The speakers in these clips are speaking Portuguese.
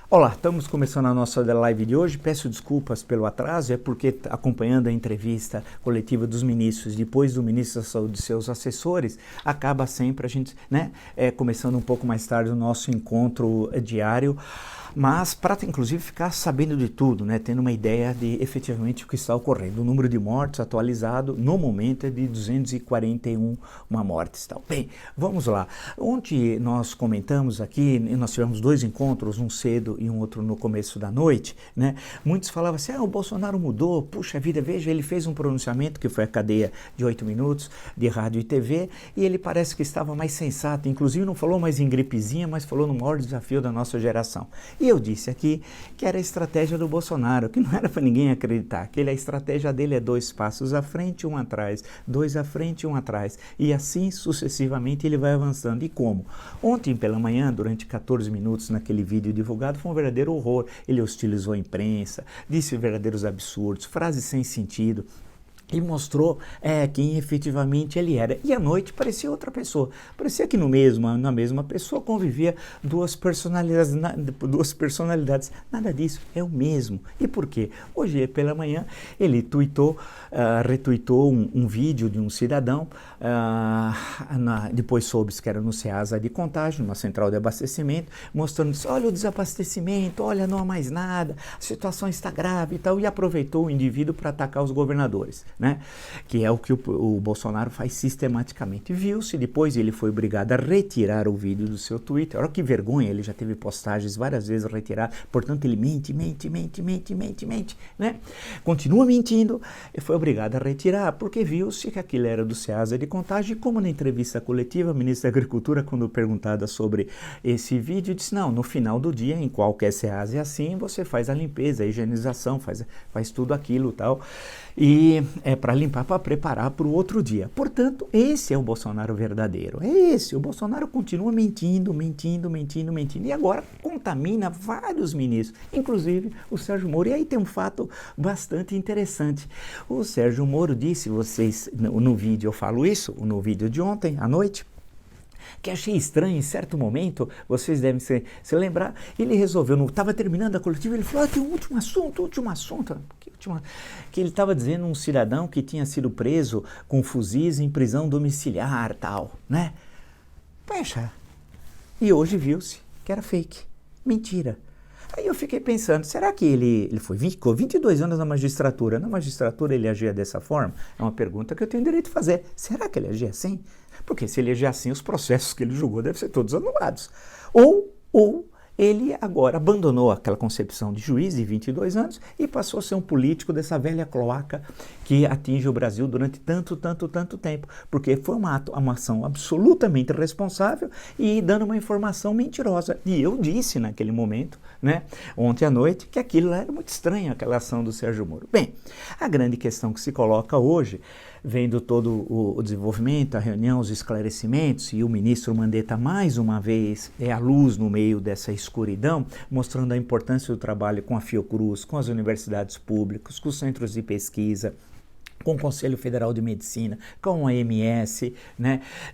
Olá, estamos começando a nossa live de hoje. Peço desculpas pelo atraso, é porque acompanhando a entrevista coletiva dos ministros, depois do ministro da Saúde e seus assessores, acaba sempre a gente, começando um pouco mais tarde o nosso encontro diário, mas para inclusive ficar sabendo de tudo, tendo uma ideia de efetivamente o que está ocorrendo. O número de mortes atualizado no momento é de 241 mortes. Tal. Bem, vamos lá. Ontem nós comentamos aqui, nós tivemos dois encontros, um cedo e um outro no começo da noite, Muitos falavam assim, o Bolsonaro mudou, puxa vida, veja, ele fez um pronunciamento que foi a cadeia de 8 minutos de rádio e TV, e ele parece que estava mais sensato, inclusive não falou mais em gripezinha, mas falou no maior desafio da nossa geração. E eu disse aqui que era a estratégia do Bolsonaro, que não era para ninguém acreditar, que a estratégia dele é 2 passos à frente, 1 atrás, 2 à frente, 1 atrás, e assim sucessivamente ele vai avançando. E como? Ontem pela manhã, durante 14 minutos naquele vídeo divulgado, foi um verdadeiro horror. Ele hostilizou a imprensa, disse verdadeiros absurdos, frases sem sentido, e mostrou quem efetivamente ele era. E à noite parecia outra pessoa. Parecia que na mesma pessoa convivia duas personalidades. Nada disso, é o mesmo. E por quê? Hoje pela manhã ele retuitou um vídeo de um cidadão, depois soube-se que era no Ceasa de Contagem, numa central de abastecimento, mostrando isso, olha o desabastecimento, olha, não há mais nada, a situação está grave e tal, e aproveitou o indivíduo para atacar os governadores. Que é o que o Bolsonaro faz sistematicamente. Viu-se, depois ele foi obrigado a retirar o vídeo do seu Twitter. Olha que vergonha, ele já teve postagens várias vezes retiradas, portanto ele mente, Continua mentindo e foi obrigado a retirar, porque viu-se que aquilo era do Ceasa de Contagem, e como na entrevista coletiva, a ministra da Agricultura, quando perguntada sobre esse vídeo, disse, não, no final do dia, em qualquer Ceasa é assim, você faz a limpeza, a higienização, faz tudo aquilo e tal, e é para limpar, para preparar para o outro dia. Portanto, esse é o Bolsonaro verdadeiro. É esse. O Bolsonaro continua mentindo. E agora contamina vários ministros, inclusive o Sérgio Moro. E aí tem um fato bastante interessante. O Sérgio Moro disse, vocês, no vídeo eu falo isso, no vídeo de ontem à noite, que achei estranho, em certo momento, vocês devem se lembrar, ele resolveu, estava terminando a coletiva, ele falou, tem um último assunto, que ele estava dizendo um cidadão que tinha sido preso com fuzis em prisão domiciliar, tal, Poxa, e hoje viu-se que era fake, mentira. Aí eu fiquei pensando, será que ele ficou 22 anos na magistratura ele agia dessa forma? É uma pergunta que eu tenho direito de fazer. Será que ele agia assim? Porque se ele agia assim, os processos que ele julgou devem ser todos anulados. Ou ele agora abandonou aquela concepção de juiz de 22 anos e passou a ser um político dessa velha cloaca que atinge o Brasil durante tanto tempo, porque foi uma ação absolutamente irresponsável e dando uma informação mentirosa. E eu disse naquele momento, ontem à noite, que aquilo era muito estranho, aquela ação do Sérgio Moro. Bem, a grande questão que se coloca hoje, vendo todo o desenvolvimento, a reunião, os esclarecimentos, e o ministro Mandetta mais uma vez é a luz no meio dessa escuridão, mostrando a importância do trabalho com a Fiocruz, com as universidades públicas, com os centros de pesquisa, com o Conselho Federal de Medicina, com a OMS,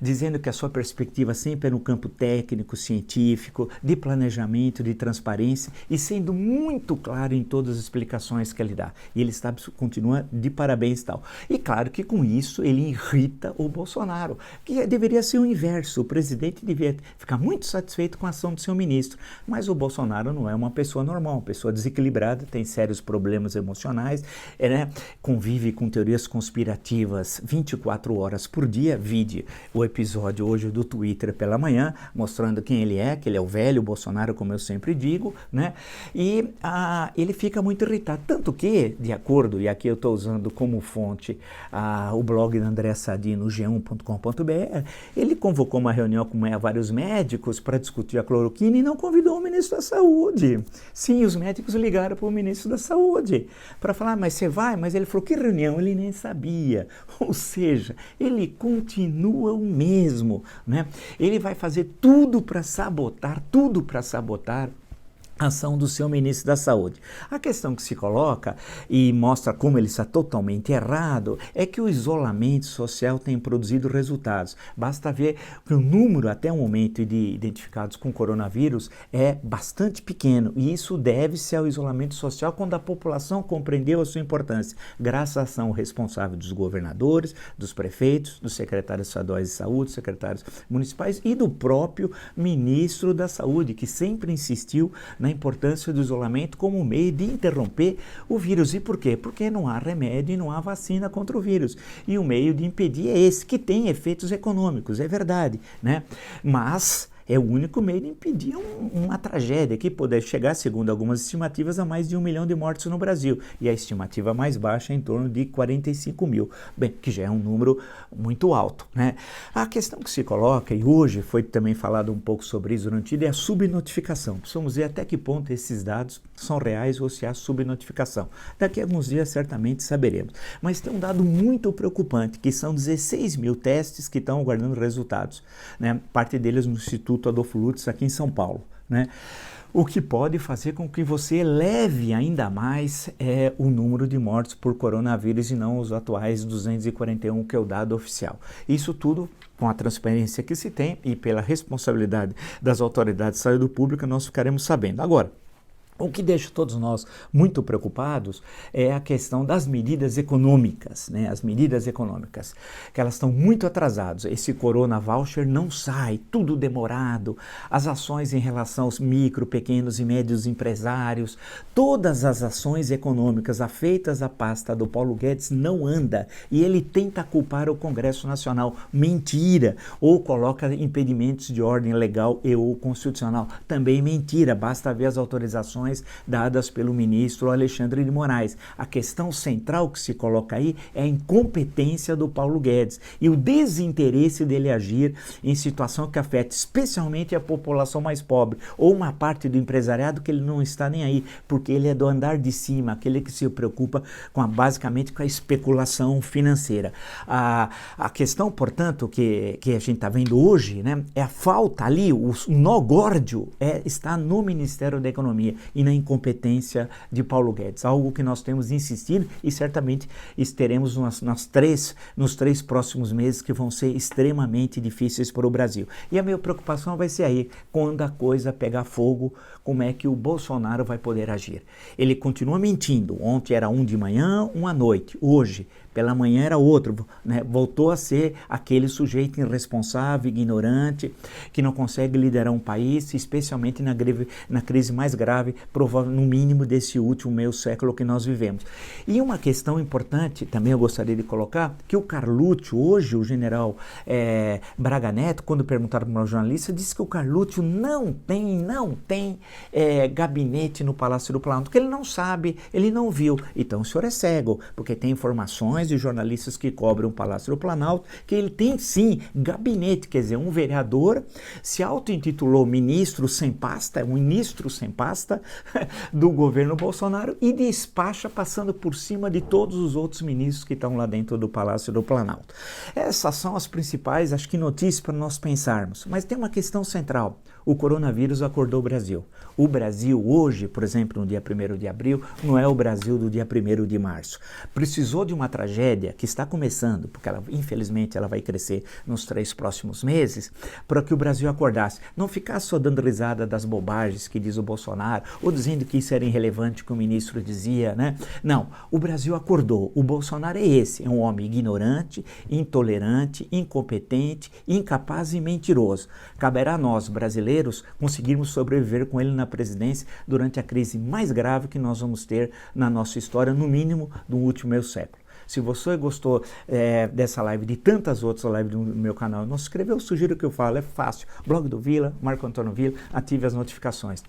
dizendo que a sua perspectiva sempre é no campo técnico, científico, de planejamento, de transparência, e sendo muito claro em todas as explicações que ele dá. E ele continua de parabéns e tal. E claro que com isso ele irrita o Bolsonaro, que deveria ser o inverso. O presidente devia ficar muito satisfeito com a ação do seu ministro, mas o Bolsonaro não é uma pessoa normal, uma pessoa desequilibrada, tem sérios problemas emocionais, convive com teorias conspirativas 24 horas por dia. Vide o episódio hoje do Twitter pela manhã, mostrando quem ele é, que ele é o velho Bolsonaro, como eu sempre digo, e ele fica muito irritado, tanto que, de acordo, e aqui eu estou usando como fonte o blog da André Sadi no g1.com.br, ele convocou uma reunião com vários médicos para discutir a cloroquina e não convidou o ministro da Saúde. Sim, os médicos ligaram para o ministro da Saúde para falar, mas você vai? Mas ele falou, que reunião? Ele nem sabia. Ou seja, ele continua o mesmo, Ele vai fazer tudo para sabotar ação do seu ministro da Saúde. A questão que se coloca, e mostra como ele está totalmente errado, é que o isolamento social tem produzido resultados. Basta ver que o número, até o momento, de identificados com coronavírus é bastante pequeno, e isso deve-se ao isolamento social quando a população compreendeu a sua importância, graças à ação responsável dos governadores, dos prefeitos, dos secretários estaduais de saúde, secretários municipais e do próprio ministro da Saúde, que sempre insistiu na importância do isolamento como meio de interromper o vírus. E por quê? Porque não há remédio e não há vacina contra o vírus. E o meio de impedir é esse, que tem efeitos econômicos, é verdade, né? Mas é o único meio de impedir uma tragédia que poderia chegar, segundo algumas estimativas, a mais de 1 milhão de mortes no Brasil. E a estimativa mais baixa é em torno de 45 mil. Bem, que já é um número muito alto, né? A questão que se coloca, e hoje foi também falado um pouco sobre isso durante o dia, é a subnotificação. Precisamos ver até que ponto esses dados são reais ou se há subnotificação. Daqui a alguns dias certamente saberemos. Mas tem um dado muito preocupante, que são 16 mil testes que estão aguardando resultados, né? Parte deles no Instituto Adolfo Lutz, aqui em São Paulo, né? O que pode fazer com que você eleve ainda mais o número de mortes por coronavírus e não os atuais 241, que é o dado oficial. Isso tudo, com a transparência que se tem e pela responsabilidade das autoridades de saúde pública, nós ficaremos sabendo. Agora, o que deixa todos nós muito preocupados é a questão das medidas econômicas, né? As medidas econômicas, que elas estão muito atrasadas. Esse Corona Voucher não sai, tudo demorado. As ações em relação aos micro, pequenos e médios empresários, todas as ações econômicas afeitas à pasta do Paulo Guedes não anda. E ele tenta culpar o Congresso Nacional. Mentira! Ou coloca impedimentos de ordem legal e ou constitucional. Também mentira, basta ver as autorizações dadas pelo ministro Alexandre de Moraes. A questão central que se coloca aí é a incompetência do Paulo Guedes e o desinteresse dele agir em situação que afeta especialmente a população mais pobre ou uma parte do empresariado que ele não está nem aí, porque ele é do andar de cima, aquele que se preocupa basicamente com a especulação financeira. A questão, portanto, que a gente está vendo hoje, né, é a falta ali, o nó górdio está no Ministério da Economia e na incompetência de Paulo Guedes, algo que nós temos insistido e certamente teremos nos três próximos meses que vão ser extremamente difíceis para o Brasil. E a minha preocupação vai ser aí, quando a coisa pegar fogo, como é que o Bolsonaro vai poder agir. Ele continua mentindo, ontem era um de manhã, um à noite, hoje pela manhã era outro, né? Voltou a ser aquele sujeito irresponsável, ignorante, que não consegue liderar um país, especialmente na crise mais grave, provável no mínimo desse último meio século que nós vivemos. E uma questão importante, também eu gostaria de colocar, que o Carlucci, hoje o general Braga Neto, quando perguntaram para uma jornalista, disse que o Carlucci não tem gabinete no Palácio do Planalto, que ele não sabe, ele não viu. Então o senhor é cego, porque tem informações de jornalistas que cobrem o Palácio do Planalto, que ele tem sim gabinete, quer dizer, um vereador se auto-intitulou ministro sem pasta do governo Bolsonaro e despacha passando por cima de todos os outros ministros que estão lá dentro do Palácio do Planalto. Essas são as principais, acho que, notícias para nós pensarmos. Mas tem uma questão central. O coronavírus acordou o Brasil. O Brasil hoje, por exemplo, no dia 1º de abril, não é o Brasil do dia 1º de março. Precisou de uma tragédia que está começando, porque infelizmente ela vai crescer nos 3 próximos meses, para que o Brasil acordasse. Não ficasse só dando risada das bobagens que diz o Bolsonaro, ou dizendo que isso era irrelevante, que o ministro dizia, né? Não, o Brasil acordou. O Bolsonaro é esse, é um homem ignorante, intolerante, incompetente, incapaz e mentiroso. Caberá a nós, brasileiros, conseguirmos sobreviver com ele na presidência durante a crise mais grave que nós vamos ter na nossa história, no mínimo do último meio século. Se você gostou dessa live, de tantas outras lives do meu canal, não se inscreveu, eu sugiro que eu falo, é fácil. Blog do Vila, Marco Antônio Vila, ative as notificações.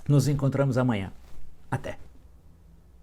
Nos encontramos amanhã. Até!